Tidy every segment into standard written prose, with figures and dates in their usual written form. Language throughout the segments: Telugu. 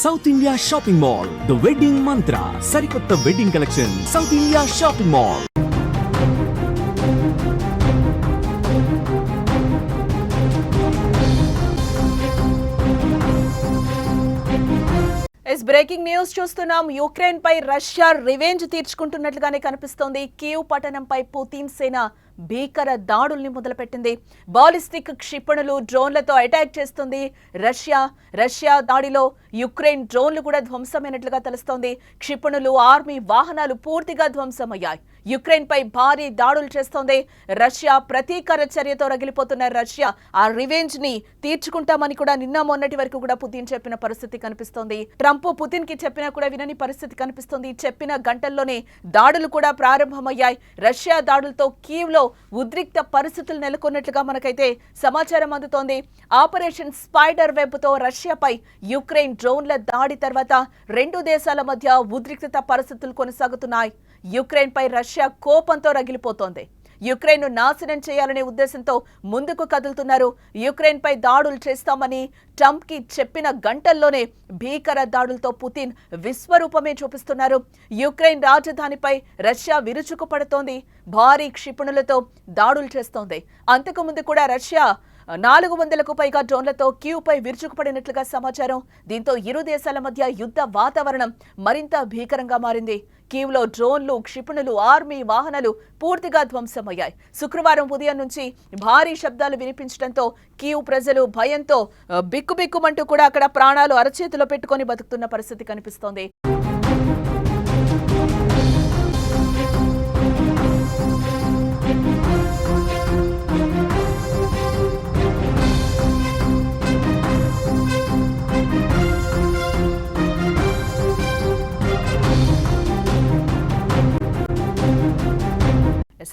South India shopping mall, the wedding మంత్ర, సరికొత్త wedding collection, south India shopping mall. Breaking news చూస్తున్నాం. యుక్రెయిన్ పై రష్యా రివెంజ్ తీర్చుకుంటున్నట్లుగానే కనిపిస్తోంది. కీవ్ పట్టణంపై పుతిన్ సేన భీకర దాడుల్ని మొదలుపెట్టింది. బాలిస్టిక్ క్షిపణులు, డ్రోన్లతో అటాక్ చేస్తుంది రష్యా దాడిలో యుక్రెయిన్ డ్రోన్లు కూడా ధ్వంసమైనట్లుగా తెలుస్తోంది. క్షిపణులు, ఆర్మీ వాహనాలు పూర్తిగా ధ్వంసమయ్యాయి. యుక్రెయిన్ పై భారీ దాడులు చేస్తోంది రష్యా. ప్రతీకార చర్యతో రగిలిపోతున్న రష్యా ఆ రివెంజ్ ని తీర్చుకుంటామని కూడా నిన్న మొన్నటి వరకు కూడా పుతిన్ చెప్పిన పరిస్థితి కనిపిస్తోంది. ట్రంప్ పుతిన్ కి చెప్పినా కూడా వినని పరిస్థితి కనిపిస్తోంది. చెప్పిన గంటల్లోనే దాడులు కూడా ప్రారంభమయ్యాయి. రష్యా దాడులతో కీవ్ లో ఉద్రిక్త పరిస్థితులు నెలకొన్నట్లుగా మనకైతే సమాచారం అందుతోంది. ఆపరేషన్ స్పైడర్ వెబ్ తో రష్యాపై యుక్రెయిన్ డ్రోన్ల దాడి తర్వాత రెండు దేశాల మధ్య ఉద్రిక్తత పరిస్థితులు కొనసాగుతున్నాయి. యుక్రెయిన్ పై రష్యా కోపంతో రగిలిపోతోంది. యుక్రెయిన్ ను నాశనం చేయాలనే ఉద్దేశంతో ముందుకు కదులుతున్నారు. యుక్రెయిన్ పై దాడులు చేస్తామని ట్రంప్ కి చెప్పిన గంటల్లోనే భీకర దాడులతో పుతిన్ విశ్వరూపమే చూపిస్తున్నారు. యుక్రెయిన్ రాజధానిపై రష్యా విరుచుకుపడుతోంది. భారీ క్షిపణులతో దాడులు చేస్తోంది. అంతకుముందు కూడా రష్యా 400కు పైగా డ్రోన్లతో కీవ్ పై విరుచుకుపడినట్లుగా సమాచారం. దీంతో ఇరు దేశాల మధ్య యుద్ధ వాతావరణం మరింత భీకరంగా మారింది. కీవ్ లో డ్రోన్లు, క్షిపణులు, ఆర్మీ వాహనాలు పూర్తిగా ధ్వంసమయ్యాయి. శుక్రవారం ఉదయం నుంచి భారీ శబ్దాలు వినిపించడంతో కీవ్ ప్రజలు భయంతో బిక్కుబిక్కుమంటూ కూడా అక్కడ ప్రాణాలు అరచేతిలో పెట్టుకొని బతుకుతున్న పరిస్థితి కనిపిస్తోంది.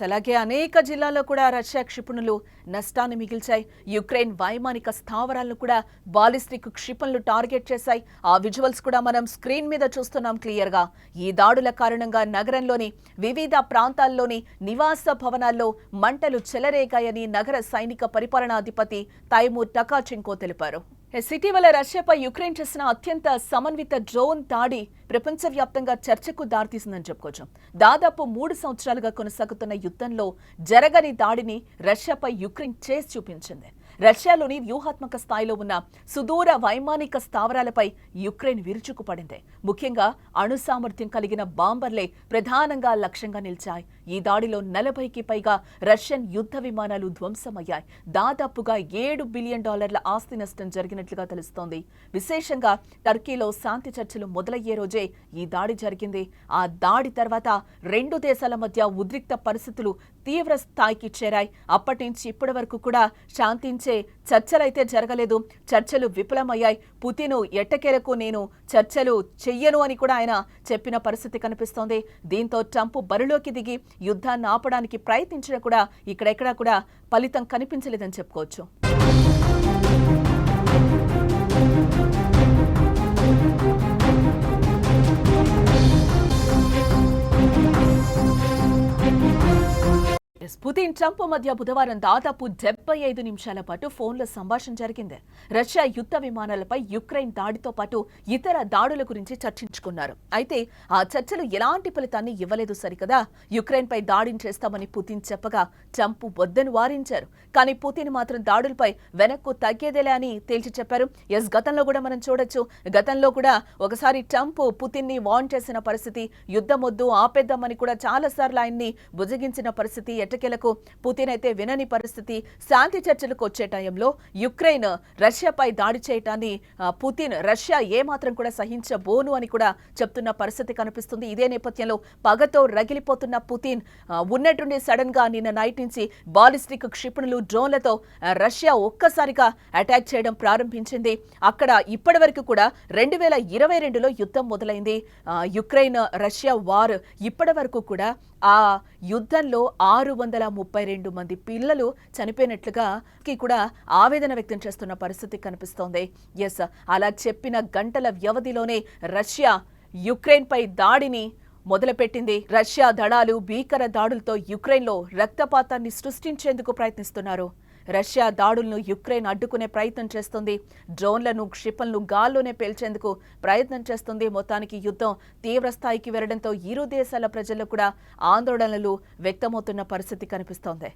అలాగే అనేక జిల్లాల్లో కూడా రష్యా క్షిపణులు నష్టాన్ని మిగిల్చాయి. యుక్రెయిన్ వైమానిక స్థావరాలను కూడా బాలిస్టిక్ క్షిపణులు టార్గెట్ చేశాయి. ఆ విజువల్స్ కూడా మనం స్క్రీన్ మీద చూస్తున్నాం క్లియర్ గా. ఈ దాడుల కారణంగా నగరంలోని వివిధ ప్రాంతాల్లోని నివాస భవనాల్లో మంటలు చెలరేగాయని నగర సైనిక పరిపాలనాధిపతి తైమూర్ టకాచెంకో తెలిపారు. ఇటీవల రష్యాపై యుక్రెయిన్ చేసిన అత్యంత సమన్విత డ్రోన్ దాడి ప్రపంచవ్యాప్తంగా చర్చకు దారితీసిందని చెప్పుకోవచ్చు. దాదాపు 3 సంవత్సరాలుగా కొనసాగుతున్న యుద్ధంలో జరగని దాడిని రష్యాపై యుక్రెయిన్ చేసి చూపించింది. రష్యాలోని వ్యూహాత్మక స్థాయిలో ఉన్న సుదూర వైమానిక స్థావరాలపై యుక్రెయిన్ విరుచుకుపడింది. ముఖ్యంగా అణు సామర్థ్యం కలిగిన బాంబర్లే ప్రధానంగా లక్ష్యంగా నిలిచాయి. ఈ దాడిలో 40కి పైగా రష్యన్ యుద్ధ విమానాలు ధ్వంసమయ్యాయి. దాదాపుగా $7 బిలియన్ ఆస్తి నష్టం జరిగినట్లుగా తెలుస్తోంది. విశేషంగా టర్కీలో శాంతి చర్చలు మొదలయ్యే రోజే ఈ దాడి జరిగింది. ఆ దాడి తర్వాత రెండు దేశాల మధ్య ఉద్రిక్త పరిస్థితులు తీవ్ర స్థాయికి చేరాయి. అప్పటి నుంచి ఇప్పటి వరకు కూడా శాంతించే చర్చలైతే జరగలేదు. చర్చలు విఫలమయ్యాయి. పుతిన్ ఎట్టకేలకు నేను చర్చలు చెయ్యను అని కూడా ఆయన చెప్పిన పరిస్థితి కనిపిస్తోంది. దీంతో ట్రంప్ బరిలోకి దిగి యుద్ధాన్ని ఆపడానికి ప్రయత్నించినా కూడా ఇక్కడెక్కడా కూడా ఫలితం కనిపించలేదని చెప్పుకోవచ్చు. పుతిన్ ట్రంప్ మధ్య బుధవారం దాదాపు 75 నిమిషాల పాటు ఫోన్లో సంభాషణ జరిగింది. రష్యా యుద్ధ విమానాలపై యుక్రెయిన్ దాడితో పాటు ఇతర దాడుల గురించి చర్చించుకున్నారు. అయితే ఆ చర్చలు ఎలాంటి ఫలితాన్ని ఇవ్వలేదు సరికదా. యుక్రెయిన్ పై దాడిని చేస్తామని పుతిన్ చెప్పగా ట్రంప్ వద్దని వారించారు. కానీ పుతిన్ మాత్రం దాడులపై వెనక్కు తగ్గేదేలే అని తేల్చి చెప్పారు. గతంలో కూడా మనం చూడొచ్చు. గతంలో కూడా ఒకసారి ట్రంప్ పుతిన్ ని వార్న్ చేసిన పరిస్థితి, యుద్ధం వద్దు ఆపేద్దామని కూడా చాలా సార్లు ఆయన్ని బుజ్జగించిన పరిస్థితి. ఎట్టకేలకు పుతిన్ అయితే వినని పరిస్థితి. శాంతి చర్చలకు వచ్చే టైంలో యుక్రెయిన్ రష్యాపై దాడి చేయటాన్ని పుతిన్ రష్యా ఏమాత్రం కూడా సహించబోను అని కూడా చెప్తున్న పరిస్థితి కనిపిస్తుంది. ఇదే నేపథ్యంలో పగతో రగిలిపోతున్న పుతిన్ ఉన్నట్టుండి సడన్ గా నిన్న నైట్ నుంచి బాలిస్టిక్ క్షిపణులు, డ్రోన్లతో రష్యా ఒక్కసారిగా అటాక్ చేయడం ప్రారంభించింది. అక్కడ ఇప్పటి వరకు కూడా 2022లో యుద్ధం మొదలైంది. Ukraine Russia war. ఇప్పటి వరకు కూడా ఆ యుద్ధంలో 632 మంది పిల్లలు చనిపోయినట్లుగా కూడా ఆవేదన వ్యక్తం చేస్తున్న పరిస్థితి కనిపిస్తోంది. అలా చెప్పిన గంటల వ్యవధిలోనే రష్యా యుక్రెయిన్ పై దాడిని మొదలుపెట్టింది. రష్యా దళాలు భీకర దాడులతో యుక్రెయిన్లో రక్తపాతాన్ని సృష్టించేందుకు ప్రయత్నిస్తున్నారు. రష్యా దాడులను యుక్రెయిన్ అడ్డుకునే ప్రయత్నం చేస్తుంది. డ్రోన్లను, క్షిపణులను గాల్లోనే పేల్చేందుకు ప్రయత్నం చేస్తుంది. మొత్తానికి యుద్ధం తీవ్ర స్థాయికి వెళ్లడంతో ఇరు దేశాల ప్రజల్లో కూడా ఆందోళనలు వ్యక్తమవుతున్న పరిస్థితి కనిపిస్తోంది.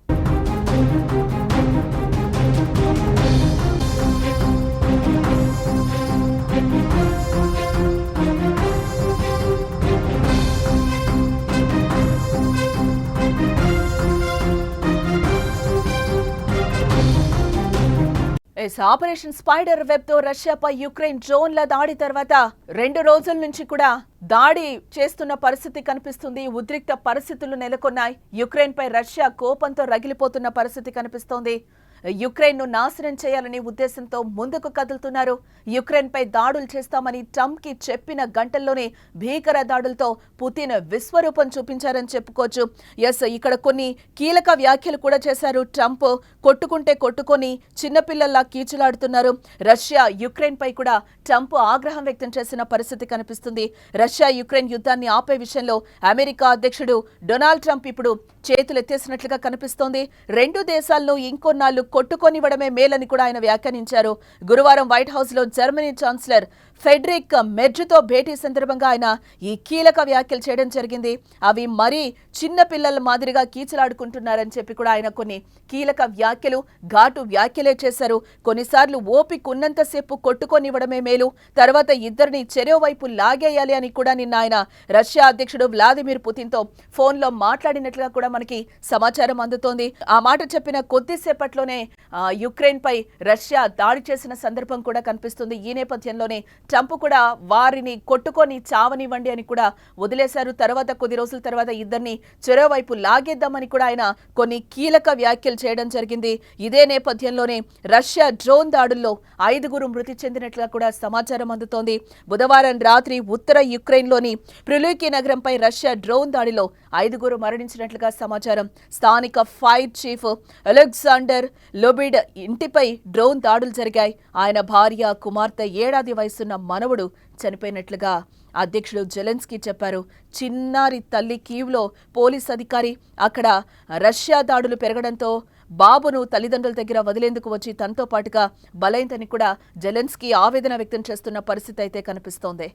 ఆపరేషన్ స్పైడర్ వెబ్ తో రష్యాపై యుక్రెయిన్ డ్రోన్ల దాడి తర్వాత 2 రోజుల నుంచి కూడా దాడి చేస్తున్న పరిస్థితి కనిపిస్తుంది. ఉద్రిక్త పరిస్థితులు నెలకొన్నాయి. యుక్రెయిన్ పై రష్యా కోపంతో రగిలిపోతున్న పరిస్థితి కనిపిస్తోంది. యుక్రెయిన్ ను నాశనం చేయాలనే ఉద్దేశంతో ముందుకు కదులుతున్నారు. యుక్రెయిన్ పై దాడులు చేస్తామని ట్రంప్ కి చెప్పిన గంటల్లోనే భీకర దాడులతో పుతిన్ విశ్వరూపం చూపించారని చెప్పుకోవచ్చు. ఇక్కడ కొన్ని కీలక వ్యాఖ్యలు కూడా చేశారు ట్రంప్. కొట్టుకుంటే కొట్టుకొని చిన్నపిల్లల్లా కీచులాడుతున్నారు. రష్యా యుక్రెయిన్ పై కూడా ట్రంప్ ఆగ్రహం వ్యక్తం చేసిన పరిస్థితి కనిపిస్తుంది. రష్యా యుక్రెయిన్ యుద్ధాన్ని ఆపే విషయంలో అమెరికా అధ్యక్షుడు డొనాల్డ్ ట్రంప్ ఇప్పుడు చేతులెత్తేసినట్లుగా కనిపిస్తోంది. 2 దేశాలను ఇంకొన్నాళ్లు కొట్టుకొనివ్వడమే మేలని కూడా ఆయన వ్యాఖ్యానించారు. గురువారం వైట్ హౌస్ లో జర్మనీ ఛాన్సలర్ ఫెడరిక్ మెర్జ్తో భేటీ సందర్భంగా ఆయన ఈ కీలక వ్యాఖ్యలు చేయడం జరిగింది. అవి మరీ చిన్న పిల్లల మాదిరిగా కీచలాడుకుంటున్నారని చెప్పి కూడా ఆయన కొన్ని కీలక వ్యాఖ్యలు, ఘాటు వ్యాఖ్యలే చేశారు. కొన్నిసార్లు ఓపిక ఉన్నంతసేపు కొట్టుకొనివ్వడమే మేలు, తర్వాత ఇద్దరిని చెరోవైపు లాగేయాలి అని కూడా నిన్న ఆయన రష్యా అధ్యక్షుడు వ్లాదిమిర్ పుతిన్తో ఫోన్లో మాట్లాడినట్లుగా కూడా మనకి సమాచారం అందుతోంది. ఆ మాట చెప్పిన కొద్దిసేపట్లోనే యుక్రెయిన్ పై రష్యా దాడి చేసిన సందర్భం కూడా కనిపిస్తుంది. ఈ నేపథ్యంలోనే ట్రంప్ కూడా వారిని కొట్టుకొని చావనివ్వండి అని కూడా వదిలేశారు. తర్వాత కొద్ది రోజుల తర్వాత ఇద్దరిని చెరోవైపు లాగేద్దామని కూడా ఆయన కొన్ని కీలక వ్యాఖ్యలు చేయడం జరిగింది. ఇదే నేపథ్యంలోనే రష్యా డ్రోన్ దాడుల్లో 5 మృతి చెందినట్లుగా కూడా సమాచారం అందుతోంది. బుధవారం రాత్రి ఉత్తర యుక్రెయిన్లోని ప్రులికి నగరంపై రష్యా డ్రోన్ దాడిలో 5 మరణించినట్లుగా సమాచారం. స్థానిక ఫైర్ చీఫ్ అలెగ్జాండర్ లోబిడ్ ఇంటిపై డ్రోన్ దాడులు జరిగాయి. ఆయన భార్య, కుమార్తె, ఏడాది వయసున్న మనవడు చనిపోయినట్లుగా అధ్యక్షుడు జెలెన్స్కీ చెప్పారు. చిన్నారి తల్లి కీవ్లో పోలీస్ అధికారి అక్కడ రష్యా దాడులు పెరగడంతో బాబును తల్లిదండ్రుల దగ్గర వదిలేందుకు వచ్చి తనతో పాటుగా బలైందని కూడా జెలెన్స్కీ ఆవేదన వ్యక్తం చేస్తున్న పరిస్థితి అయితే కనిపిస్తోంది.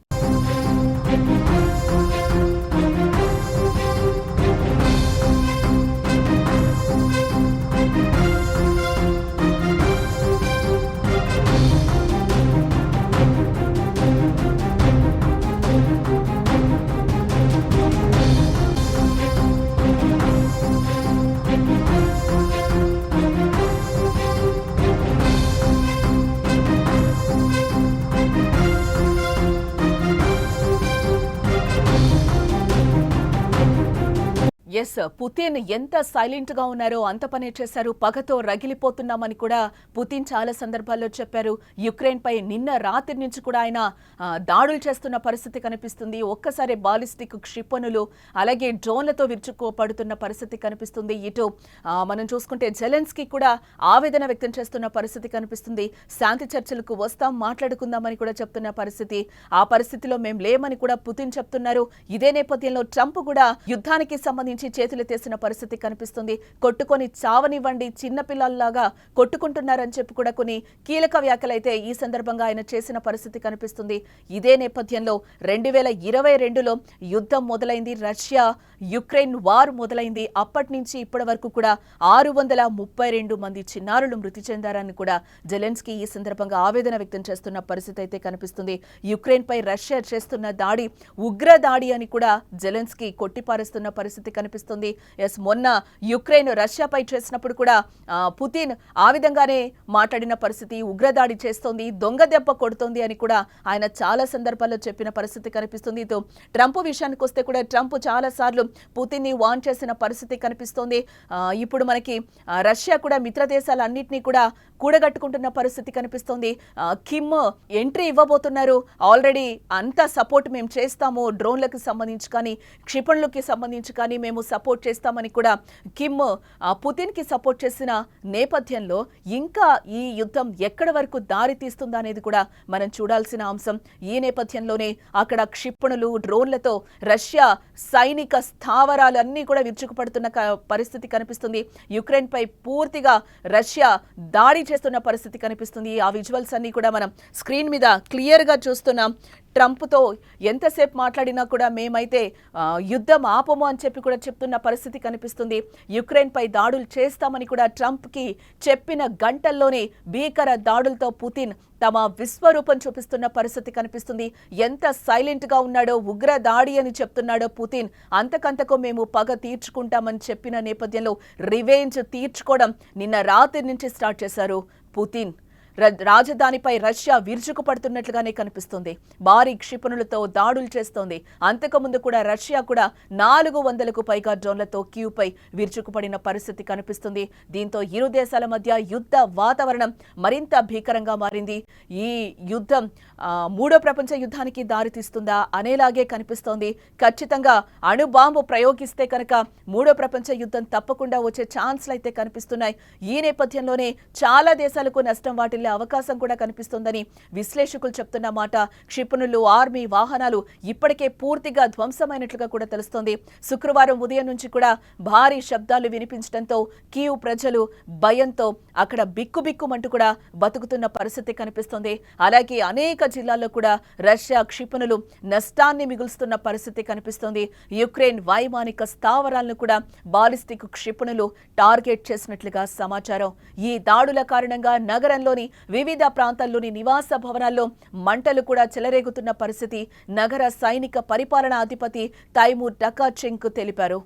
పుతిన్ ఎంత సైలెంట్ గా ఉన్నారో అంత పనే చేశారు. పగతో రగిలిపోతున్నామని కూడా పుతిన్ చాలా సందర్భాల్లో చెప్పారు. యుక్రెయిన్ పై నిన్న రాత్రి నుంచి కూడా ఆయన దాడులు చేస్తున్న పరిస్థితి కనిపిస్తుంది. ఒక్కసారి బాలిస్టిక్ క్షిపణులు అలాగే డ్రోన్లతో విరుచుకోపడుతున్న పరిస్థితి కనిపిస్తుంది. ఇటు మనం చూసుకుంటే జెలెన్స్కీ కూడా ఆవేదన వ్యక్తం చేస్తున్న పరిస్థితి కనిపిస్తుంది. శాంతి చర్చలకు వస్తాం, మాట్లాడుకుందామని కూడా చెప్తున్న పరిస్థితి. ఆ పరిస్థితిలో మేము లేమని కూడా పుతిన్ చెప్తున్నారు. ఇదే నేపథ్యంలో ట్రంప్ కూడా యుద్ధానికి సంబంధించి చేతులెత్తేసిన పరిస్థితి కనిపిస్తుంది. కొట్టుకొని చావనివ్వండి, చిన్నపిల్లల్లాగా కొట్టుకుంటున్నారని చెప్పి కూడా కొన్ని కీలక వ్యాఖ్యలైతే ఈ సందర్భంగా ఆయన చేసిన పరిస్థితి కనిపిస్తుంది. ఇదే నేపథ్యంలో 2022లో యుద్ధం మొదలైంది. రష్యా యుక్రెయిన్ వార్ మొదలైంది. అప్పటి నుంచి ఇప్పటి వరకు కూడా 632 మంది చిన్నారులు మృతి చెందారని కూడా జెలెన్స్కీ ఈ సందర్భంగా ఆవేదన వ్యక్తం చేస్తున్న పరిస్థితి అయితే కనిపిస్తుంది. యుక్రెయిన్ పై రష్యా చేస్తున్న దాడి ఉగ్ర దాడి అని కూడా జెలెన్స్కీ కొట్టిపారేస్తున్న పరిస్థితి కనిపిస్తుంది. మొన్న యుక్రెయిన్ రష్యాపై చేసినప్పుడు కూడా పుతిన్ ఆ విధంగానే మాట్లాడిన పరిస్థితి. ఉగ్రదాడి చేస్తోంది, దొంగ దెబ్బ కొడుతోంది అని కూడా ఆయన చాలా సందర్భాల్లో చెప్పిన పరిస్థితి కనిపిస్తుంది. ట్రంప్ విషయానికి వస్తే కూడా ట్రంప్ చాలా సార్లు పుతిన్ ని వార్న్ చేసిన పరిస్థితి కనిపిస్తోంది. ఇప్పుడు మనకి రష్యా కూడా మిత్ర దేశాలన్నింటినీ కూడా కూడగట్టుకుంటున్న పరిస్థితి కనిపిస్తోంది. కిమ్ ఎంట్రీ ఇవ్వబోతున్నారు. ఆల్రెడీ అంత సపోర్ట్ మేము చేస్తాము, డ్రోన్లకు సంబంధించి కానీ క్షిపణులకి సంబంధించి కానీ మేము సపోర్ట్ చేస్తామని కూడా కిమ్ పుతిన్కి సపోర్ట్ చేసిన నేపథ్యంలో ఇంకా ఈ యుద్ధం ఎక్కడి వరకు దారి తీస్తుందా అనేది కూడా మనం చూడాల్సిన అంశం. ఈ నేపథ్యంలోనే అక్కడ క్షిపణులు డ్రోన్లతో రష్యా సైనిక స్థావరాలన్నీ కూడా విరుచుకుపడుతున్న పరిస్థితి కనిపిస్తుంది. యుక్రెయిన్ పై పూర్తిగా రష్యా దాడి చేస్తున్న పరిస్థితి కనిపిస్తుంది. ఆ విజువల్స్ అన్ని కూడా మనం స్క్రీన్ మీద క్లియర్ గా చూస్తున్నాం. ట్రంప్తో ఎంతసేపు మాట్లాడినా కూడా మేమైతే యుద్ధం ఆపము అని చెప్పి కూడా చెప్తున్న పరిస్థితి కనిపిస్తుంది. యుక్రెయిన్ పై దాడులు చేస్తామని కూడా ట్రంప్కి చెప్పిన గంటల్లోనే భీకర దాడులతో పుతిన్ తమ విశ్వరూపం చూపిస్తున్న పరిస్థితి కనిపిస్తుంది. ఎంత సైలెంట్ గా ఉన్నాడో, ఉగ్ర దాడి అని చెప్తున్నాడో పుతిన్, అంతకంతకు మేము పగ తీర్చుకుంటామని చెప్పిన నేపథ్యంలో రివెంజ్ తీర్చుకోవడం నిన్న రాత్రి నుంచి స్టార్ట్ చేశారు పుతిన్. రాజధానిపై రష్యా విరుచుకుపడుతున్నట్లుగానే కనిపిస్తుంది. భారీ క్షిపణులతో దాడులు చేస్తోంది. అంతకుముందు కూడా రష్యా కూడా 400కు పైగా డ్రోన్లతో కీవ్పై విరుచుకుపడిన పరిస్థితి కనిపిస్తుంది. దీంతో ఇరు దేశాల మధ్య యుద్ధ వాతావరణం మరింత భీకరంగా మారింది. ఈ యుద్ధం మూడో ప్రపంచ యుద్ధానికి దారితీస్తుందా అనేలాగే కనిపిస్తోంది. ఖచ్చితంగా అణుబాంబు ప్రయోగిస్తే కనుక మూడో ప్రపంచ యుద్ధం తప్పకుండా వచ్చే ఛాన్స్లు అయితే కనిపిస్తున్నాయి. ఈ నేపథ్యంలోనే చాలా దేశాలకు నష్టం వాటిల్లే అవకాశం కూడా కనిపిస్తోందని విశ్లేషకులు చెప్తున్న మాట. క్షిపణులు, ఆర్మీ వాహనాలు ఇప్పటికే పూర్తిగా ధ్వంసమైనట్లుగా కూడా తెలుస్తోంది. శుక్రవారం ఉదయం నుంచి కూడా భారీ శబ్దాలు వినిపించడంతో కీవ్ ప్రజలు భయంతో అక్కడ బిక్కుబిక్కుమంటూ కూడా బతుకుతున్న పరిస్థితి కనిపిస్తోంది. అలాగే అనేక జిల్లాల్లో కూడా రష్యా క్షిపణులు నష్టాన్ని మిగులుస్తున్న పరిస్థితి కనిపిస్తోంది. యుక్రెయిన్ వైమానిక స్థావరాలను కూడా బాలిస్టిక్ క్షిపణులు టార్గెట్ చేసినట్లుగా సమాచారం. ఈ దాడుల కారణంగా నగరంలోని వివిధ ప్రాంతాల్లోని నివాస భవనాల్లో మంటలు కూడా చెలరేగుతున్న పరిస్థితి నగర సైనిక పరిపాలనా అధిపతి తైమూర్ టకాచెంక్ తెలిపారు.